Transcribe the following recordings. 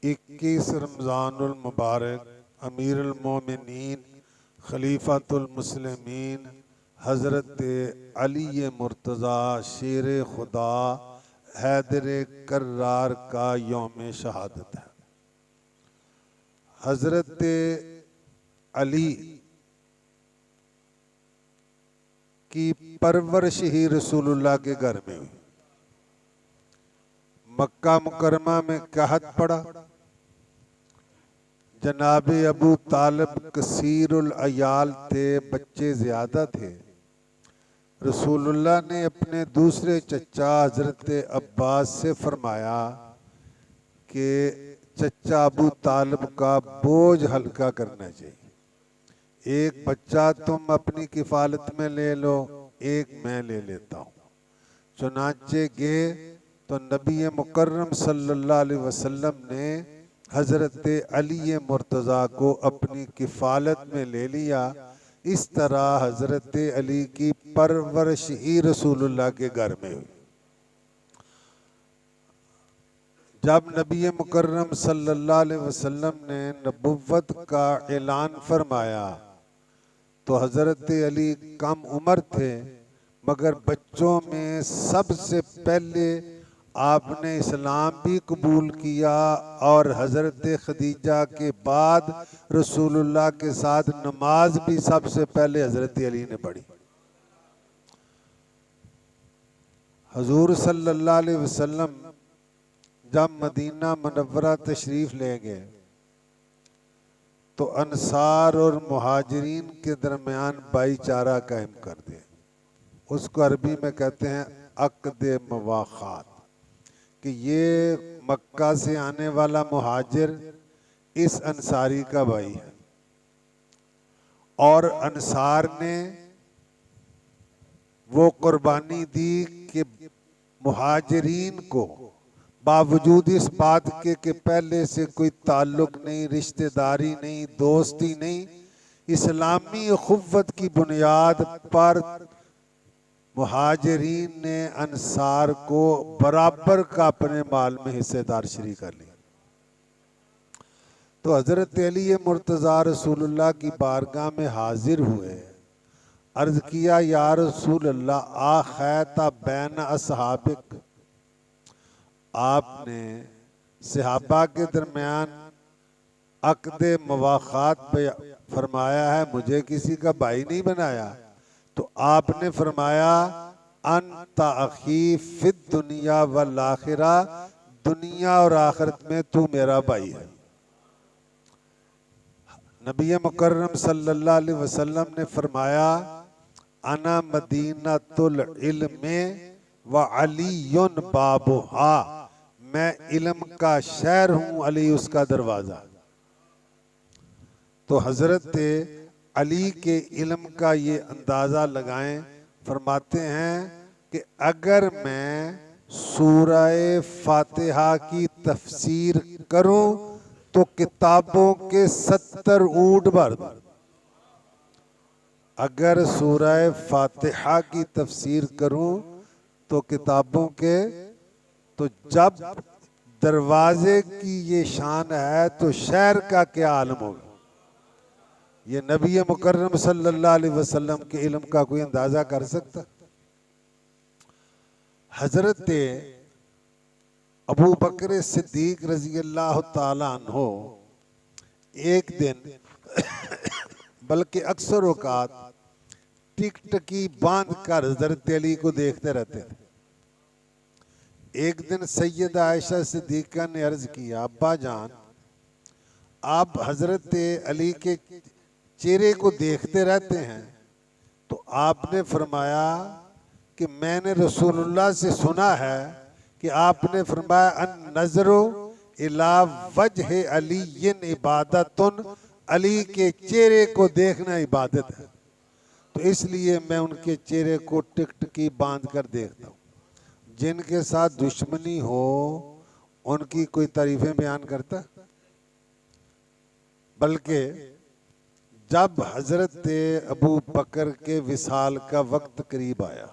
21 रमज़ानुल मुबारक अमीरुल मोमिनीन खलीफातुल मुस्लिमीन हज़रत अली मुर्तज़ा शेर खुदा हैदर कर्रार का यौम शहादत है। हज़रत अली की परवरिश ही रसूलुल्लाह के घर में हुई। मक्का मुकरमा में कहत पड़ा। जनाब अबू तालिब कसीरुल अयाल थे, बच्चे ज़्यादा थे। रसूलुल्लाह ने अपने दूसरे चचा हज़रत अब्बास से फरमाया कि चचा अबू तालिब का बोझ हल्का करना चाहिए। एक बच्चा तुम अपनी किफ़ालत में ले लो, एक मैं ले लेता हूँ। चुनाचे गए तो नबी मुकर्रम सल्लल्लाहु अलैहि वसल्लम ने हज़रत अली मुर्तज़ा को अपनी किफ़ालत में ले लिया। इस तरह हज़रत अली की परवरिश ही रसूलुल्लाह के घर में हुई। जब नबी मुकर्रम सल्लल्लाहु अलैहि वसल्लम ने नबुव्वत का ऐलान फरमाया तो हज़रत अली कम उम्र थे, मगर बच्चों में सबसे पहले आपने इस्लाम भी कबूल किया और हज़रत खदीजा के बाद रसूलुल्लाह के साथ नमाज भी सबसे पहले हज़रत अली ने पढ़ी। हुज़ूर सल्लल्लाहु अलैहि वसल्लम जब मदीना मुनव्वरा तशरीफ़ ले गए तो अंसार और मुहाजिरीन के दरमियान भाईचारा कायम कर दिया। उसको अरबी में कहते हैं अक़्द मवाख़ात, कि ये मक्का से आने वाला मुहाजिर इस अंसारी का भाई है और अंसार ने वो कुर्बानी दी कि मुहाजिरीन को बावजूद इस बात के पहले से कोई ताल्लुक नहीं, रिश्तेदारी नहीं, दोस्ती नहीं, इस्लामी अख़ुव्वत की बुनियाद पर मुहाजिरीन ने अंसार को बराबर का अपने माल में हिस्सेदार शरीक कर लिया। तो हज़रत अली मुर्तज़ा रसूलुल्लाह की बारगाह में हाजिर हुए। अर्ज़ किया, या रसूलल्लाह आखैता बैन असहाबिक, आपने सहाबा के दरमियान अक़्द मवाख़ात फरमाया है, मुझे किसी का भाई नहीं बनाया। तो आपने फरमाया अन्ता अखी फिद दुनिया वल आखिरा, दुनिया और आखिरत में तू मेरा भाई है। नबी मुकर्रम सल्लल्लाहु अलैहि वसल्लम ने फरमाया अना मदीनतुल इल्म व अलीयुन बाबुहा, मैं इल्म का शहर हूँ, अली उसका दरवाज़ा। तो हज़रत अली के इल्म का ये अंदाज़ा लगाएं। फरमाते हैं कि अगर मैं सूरह फातिहा की तफसीर करूं तो किताबों के 70 ऊँट भर दूं। अगर सूरह फातिहा की तफसीर करूं तो किताबों के, तो जब दरवाजे की ये शान है तो शहर का क्या आलम होगा। ये नबी मुकर्रम सल्लल्लाहु अलैहि वसल्लम के इल्म का कोई अंदाज़ा कर सकता। हज़रत अबू बकर सिद्दीक रज़ी अल्लाह ताला अन्हो एक दिन बल्कि अक्सर औक़ात टिकटकी बांध कर हज़रत अली को देखते रहते थे। एक दिन सैयदा आयशा सिद्दीक़ा ने अर्ज़ किया, अब्बा जान, आप हज़रत अली के चेहरे को देखते रहते हैं। तो आपने फरमाया कि मैंने रसूलुल्लाह से सुना है कि आपने फरमाया अन नज़रो इला वजह अलीयिन इबादतुन, अली के चेहरे को देखना इबादत है। तो इसलिए मैं उनके चेहरे को टिकटकी बांध कर देखता हूँ। जिनके साथ दुश्मनी हो उनकी कोई तारीफें बयान करता। बल्कि जब हज़रत अबू बकर के विसाल का वक्त करीब आया,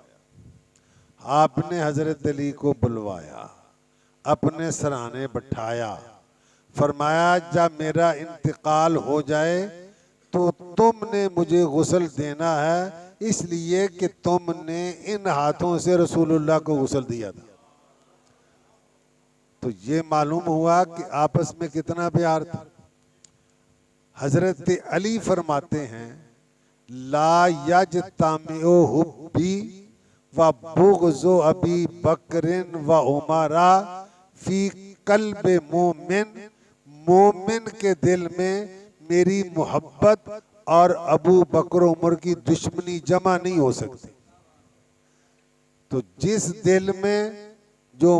आपने हज़रत अली को बुलवाया, अपने सराने बैठाया, फरमाया जब मेरा इंतकाल हो जाए तो तुमने मुझे गुस्ल देना है, इसलिए कि तुमने इन हाथों से रसूलुल्लाह को गुस्ल दिया था। तो ये मालूम हुआ कि आपस में कितना प्यार था। हजरत अली फरमाते हैं ला यजतामिउ हुब्बी व बुग़्ज़ु अबी बकरिन व उमरा फी कल्ब मोमिन, मोमिन के दिल में मेरी मोहब्बत और अबू बकर उमर की दुश्मनी जमा नहीं हो सकती। तो जिस दिल में, जो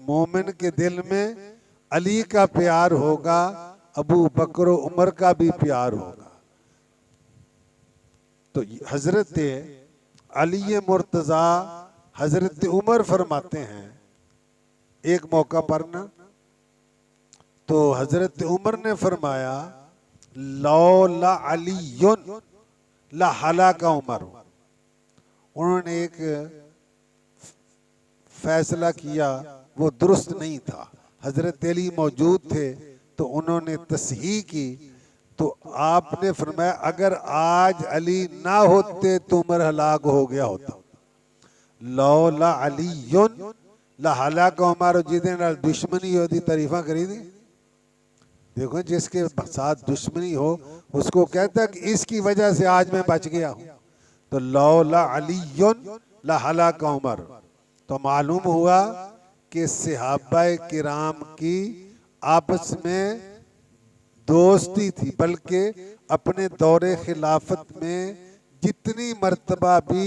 मोमिन के दिल में अली का प्यार होगा, अबू बकर उमर का भी प्यार होगा। तो हजरत अली मुर्तज़ा हजरत उमर फरमाते हैं एक मौका पर ना, तो हजरत उमर ने फरमाया लौला अलीयुन ला हलाका उमर। उन्होंने एक फैसला किया, वो दुरुस्त नहीं था। हजरत अली मौजूद थे तो उन्होंने तस्हीह की, तो आपने फरमाया अगर आज अली ना होते तो उमर हलाक हो गया होता। लौला अलीयुन ला हलाका उमर, जिदे नाल दुश्मनी होती तारीफा करी दी। देखो जिसके साथ दुश्मनी हो उसको कहता है कि इसकी वजह से आज मैं बच गया हूं। तो लौला अलीयुन ला हलाका उमर। तो मालूम हुआ कि सहाबाए किराम की आपस में दोस्ती थी, बल्कि अपने दौरे खिलाफत में जितनी मर्तबा भी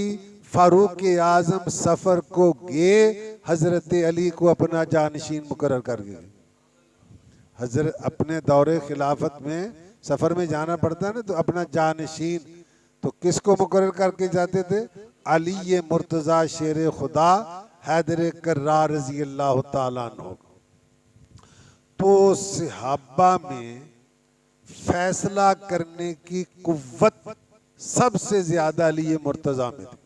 फारूक आजम सफर को गए, हजरत अली को अपना जानशीन मुकर्रर कर गए। हजरत अपने दौरे खिलाफत में सफर में जाना पड़ता है ना, तो अपना जानशीन तो किसको मुकर्रर करके जाते थे? अली मुर्तज़ा शेर खुदा हैदर कर्रार रज़ी अल्लाह तआला अन्हु। तो सहाबा में फैसला करने की कुव्वत सबसे ज्यादा अली मुर्तज़ा में थी।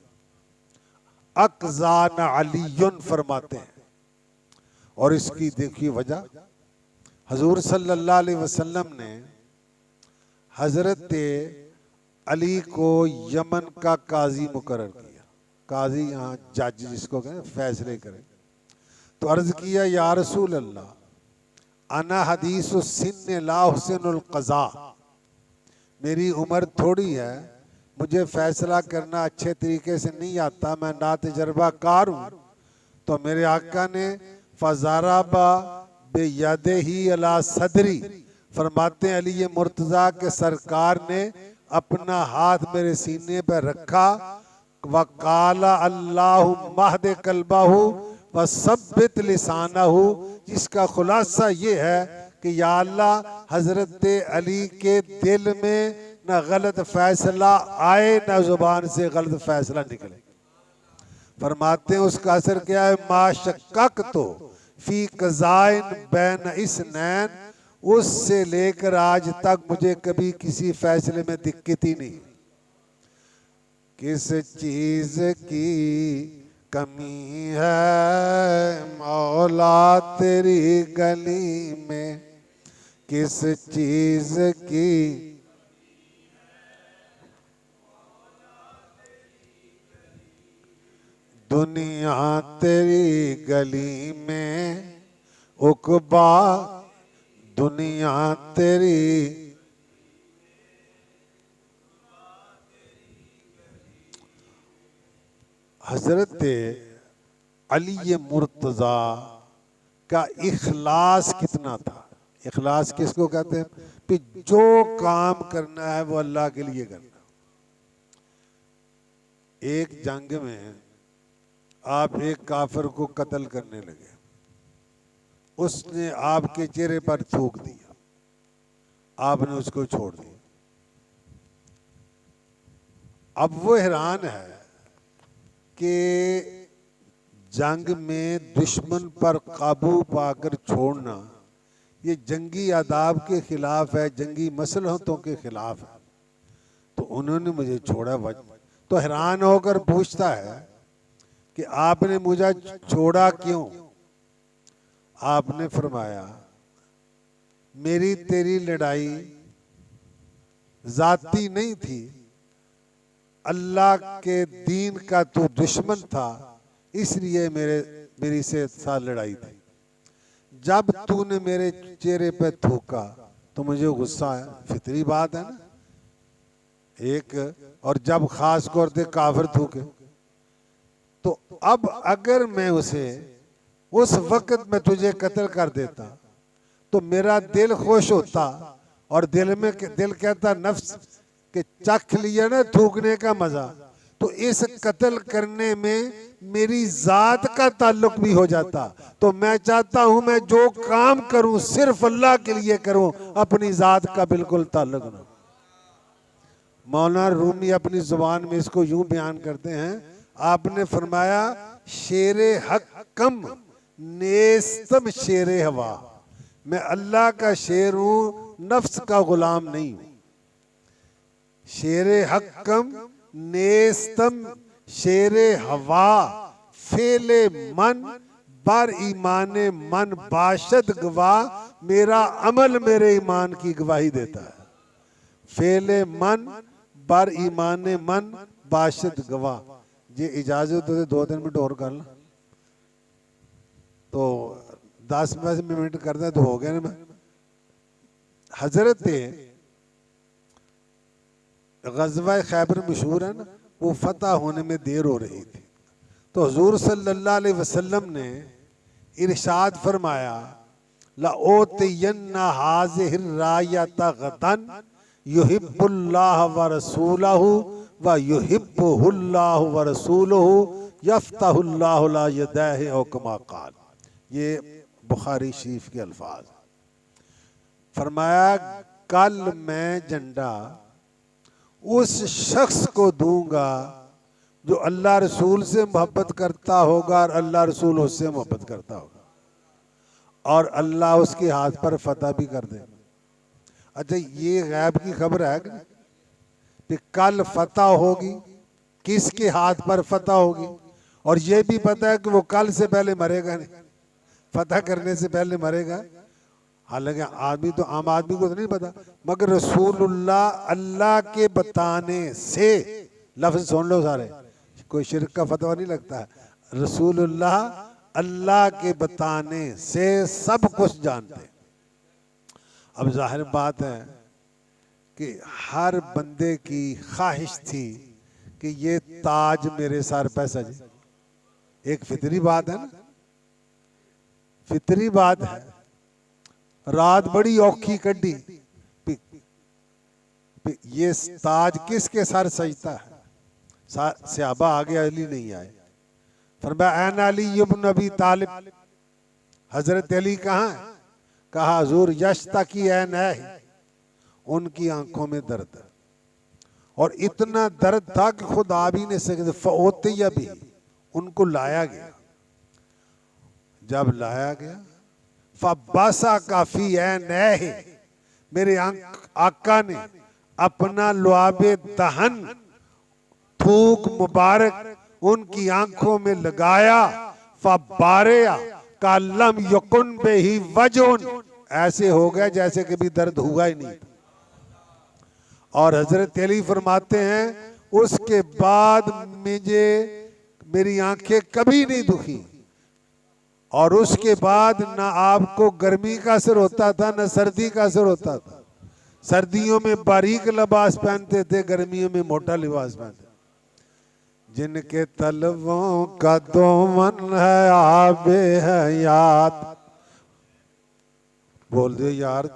अक़ज़ाना अलीयुन फरमाते हैं, और इसकी देखिए वजह, हजूर सल्लल्लाहु अलैहि वसल्लम ने हजरत अली को यमन का काजी मुकर्रर किया। काजी यहाँ जज जिसको कहें, फैसले करें। तो अर्ज किया या रसूल अल्लाह, अना हदीसु सिन्न ला हुस्नुल क़ज़ा, मेरी उम्र थोड़ी है, मुझे फैसला करना अच्छे तरीके से नहीं आता, मैं ना तजर्बाकार हूँ। तो मेरे आका ने फ़ज़ारबा बेयदिही अला सदरी, फरमाते हैं अली मुर्तज़ा के सरकार ने अपना हाथ मेरे सीने पर रखा। वकाला अल्लाहुम्मा हद कल्बहु व सब्बित लिसानहु, जिसका खुलासा ये है कि या अल्लाह हजरत अली के दिल में न गलत फैसला आए, न जुबान से गलत फैसला निकले। फरमाते हैं उसका असर क्या है? माशक्कक तो फी क़ज़ाइन बैन इसनैन, उससे लेकर आज तक मुझे कभी किसी फैसले में दिक्कत ही नहीं। किस चीज की कमी है मौला तेरी गली में, किस चीज की दुनिया तेरी गली में, उकबा दुनिया तेरी। हजरत अली मुर्तज़ा का इखलास कितना था। इखलास किसको कहते हैं? कि जो काम करना है वो अल्लाह के लिए करना। एक जंग में आप एक काफिर को कत्ल करने लगे, उसने आपके चेहरे पर थूक दिया, आपने उसको छोड़ दिया। अब वो हैरान है कि जंग में दुश्मन पर काबू पाकर छोड़ना ये जंगी आदाब के खिलाफ है, जंगी मसलहतों के खिलाफ है। तो उन्होंने मुझे छोड़ा। तो हैरान होकर पूछता है कि आपने मुझे छोड़ा क्यों? आपने फरमाया मेरी तेरी लड़ाई जाती नहीं थी, अल्लाह के दीन का तू दुश्मन था, इसलिए मेरी से साथ लड़ाई थी। जब तूने मेरे चेहरे पे थूका तो मुझे गुस्सा आया, फितरी बात है ना एक। और जब खास तौर से काफिर थूके तो अब अगर मैं उसे उस वक्त में तुझे कत्ल कर देता तो मेरा दिल खुश होता, और दिल कहता नफ्स के चख लिया ना थूकने का मजा, तो इस कत्ल करने में मेरी जात का ताल्लुक भी हो जाता। तो मैं चाहता हूं मैं जो काम करूं सिर्फ अल्लाह के लिए करूं, अपनी जात का बिल्कुल ताल्लुक ना। मौलाना रूमी अपनी जुबान में इसको यूं बयान करते हैं, आपने फरमाया शेरे हक कम नेस्तम शेरे हवा, मैं अल्लाह का शेर हूं, नफ्स का गुलाम नहीं हूं। शेरे हक्कम नेस्तम शेरे हवा, फेले मन बर ईमाने मन बाशद गवाह, मेरा अमल मेरे ईमान की गवाही देता है। फेले मन बर ईमाने मन बाशद गवाह। ये इजाजत तो 2-3 मिनट और कर ला, तो 10 मिनट करते हैं तो हो गया ना। मैं हजरत गज़वा खैबर मशहूर है ना, वो फतह होने में देर हो रही थी, तो हुजूर सल्लल्लाहु अलैहि वसल्लम ने इरशाद फरमाया लओतियन्ना हाज़िहिर रायता गदन युहिब्बुल्लाह व रसूलहु व युहिब्बुहुल्लाहु व रसूलुहु यफ्तहुल्लाहु ला यदैहि औ कमा क़ाल। ये बुखारी शरीफ के अल्फाज। फरमाया कल मैं झंडा उस शख्स को दूंगा जो अल्लाह रसूल से मोहब्बत करता होगा और अल्लाह रसूल उससे मोहब्बत करता होगा, और अल्लाह उसके हाथ पर फतह भी कर दे। अच्छा, ये गैब की खबर है कि कल फतह होगी, किसके हाथ पर फतह होगी, और ये भी पता है कि वो कल से पहले मरेगा नहीं, फतह करने से पहले मरेगा। हालांकि आदमी तो आम आदमी को तो नहीं पता, मगर रसूलुल्लाह अल्लाह के बताने से, लफ्ज सुन लो सारे, कोई शिरक का फतवा नहीं लगता है, रसूलुल्लाह अल्लाह के बताने से सब कुछ जानते। अब जाहिर बात है कि हर बंदे की ख्वाहिश थी कि ये ताज मेरे सर पे सजे। एक फितरी बात है ना, फितरी बात है। रात बड़ी औखी कड्डी, ये ताज किसके सर सजता है? सहाबा आगे, अली नहीं आए। फरमाया ऐन अली इब्न अबी तालिब, हजरत अली कहाँ है? कहा हुजूर यश्ता की ऐन है, उनकी आंखों में दर्द है, और इतना दर्द था कि खुद आ भी नहीं सकते। फओतिया भी, उनको लाया गया। जब लाया गया फबासा काफी ऐन है, मेरे आका ने अपना लुआबे दहन थूक मुबारक उनकी आंखों में लगाया। फबारिया कालम यकुन बे ही वजन, ऐसे हो गया जैसे कभी दर्द हुआ ही नहीं। और हजरत अली फरमाते हैं उसके बाद मुझे मेरी आंखें कभी नहीं दुखी, और उसके बाद ना आपको गर्मी का असर होता था ना सर्दी का असर होता था। सर्दियों में बारीक लिबास पहनते थे, गर्मियों में मोटा लिबास पहनते। जिनके तलवों का दोमन है आबे है याद, बोल दो यार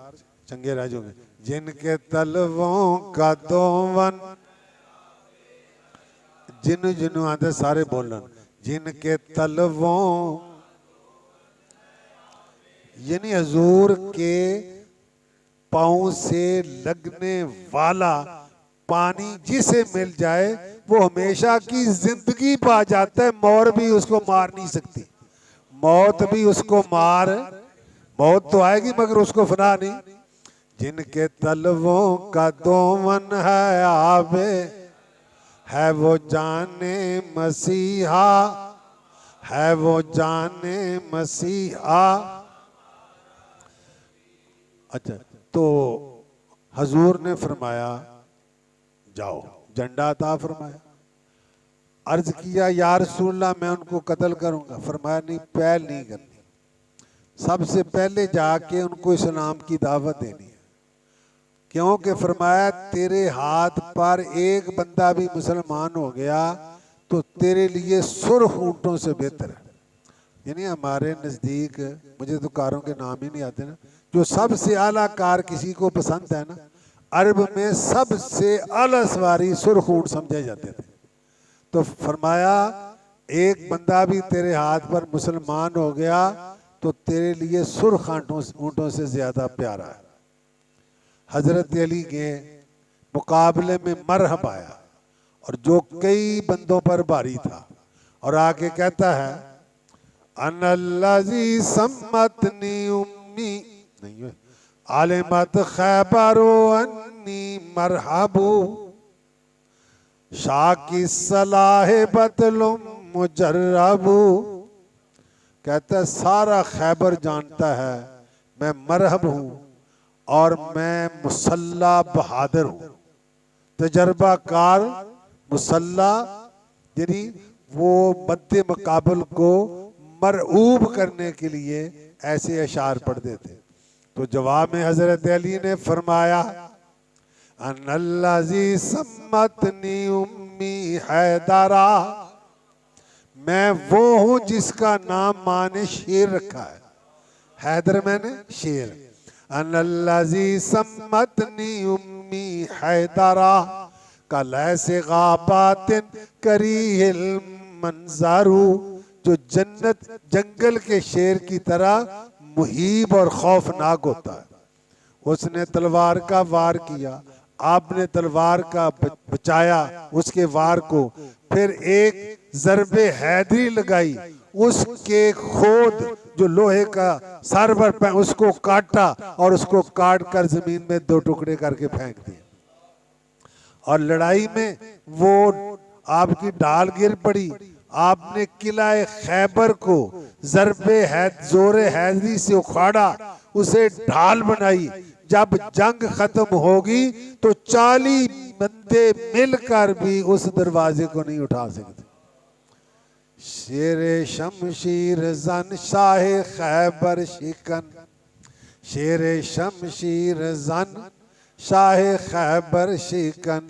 चंगे रह जाओगे। जिनके तलवों का दोमन, जिन आते सारे बोलन, जिनके तलवों, यानी हजूर के पांव से लगने वाला पानी जिसे मिल जाए वो हमेशा की जिंदगी पा जाता है। मौत भी उसको मार नहीं सकती, मौत भी उसको मौत तो आएगी मगर उसको फना नहीं। जिनके तलवों का दोमन है आबे है वो जाने मसीहा, है वो जाने मसीहा। अच्छा, तो हजूर ने फरमाया जाओ, झंडा अता फरमाया। अर्ज किया या रसूलल्लाह मैं उनको कत्ल करूंगा। फरमाया नहीं, पहल नहीं करनी, सबसे पहले जाके उनको इस्लाम की दावत देनी है। क्योंकि फरमाया तेरे हाथ पर एक बंदा भी मुसलमान हो गया तो तेरे लिए सुर्ख ऊँटों से बेहतर है। यानी हमारे नज़दीक, मुझे तो कारों के नाम ही नहीं आते ना, जो सबसे आला कार किसी को पसंद है ना, अरब में सबसे आला सवारी सुर्ख ऊँट समझे जाते थे। तो फरमाया एक बंदा भी तेरे हाथ पर मुसलमान हो गया तो तेरे लिए सुर्ख ऊँटों से ज़्यादा प्यारा है। हज़रत अली के मुकाबले में मरहब आया और जो कई बंदों पर भारी था, और आके कहता है अनल्लज़ी सम्मतनी उम्मी, नहीं है आलिमत खैबरो अन्नी मरहबू शाकी सलाह बतलुम मुजर्रबू। कहता है सारा खैबर जानता है मैं मरहब हूँ और मैं मुसल्ला बहादुर हूँ। तजर्बाकार मुसल्ला यानी वो मद्दे मुकाबल को मरऊब करने के लिए ऐसे अशार पढ़ते थे। तो जवाब में हजरत अली ने फरमाया अनल्लज़ी सम्मतनी उम्मी हैदरा, मैं वो हूँ जिसका नाम माँ ने शेर रखा है। हैदर मैंने शेर। अनल्लज़ी सम्मतनी उम्मी हैदरा कलैसे गाबातिन करीहिल मंज़रू, जो जन्नत जंगल के शेर की तरह मुहीब और खौफनाक होता है। उसने तलवार का वार किया, आपने तलवार का बचाया उसके वार को, फिर एक ज़रबे हैदरी लगाई, उसके खोद जो लोहे का सर पर उसको काटा और उसको काट कर जमीन में दो टुकड़े करके फेंक दिए। और लड़ाई में वो आपकी ढाल गिर पड़ी, आपने किला खैबर को जोरे हैदरी से उखाड़ा, उसे ढाल बनाई। जब जंग खत्म होगी तो 40 बंदे मिलकर भी उस दरवाजे को नहीं उठा सकते। शेरे शमशीर जन शाहे खैबर शिकन, शेरे शमशीर जन शाहे खैबर शिकन,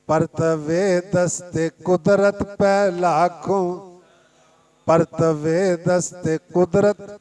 परतवे दस्ते कुदरत पे लाखों, परतवे दस्ते कुदरत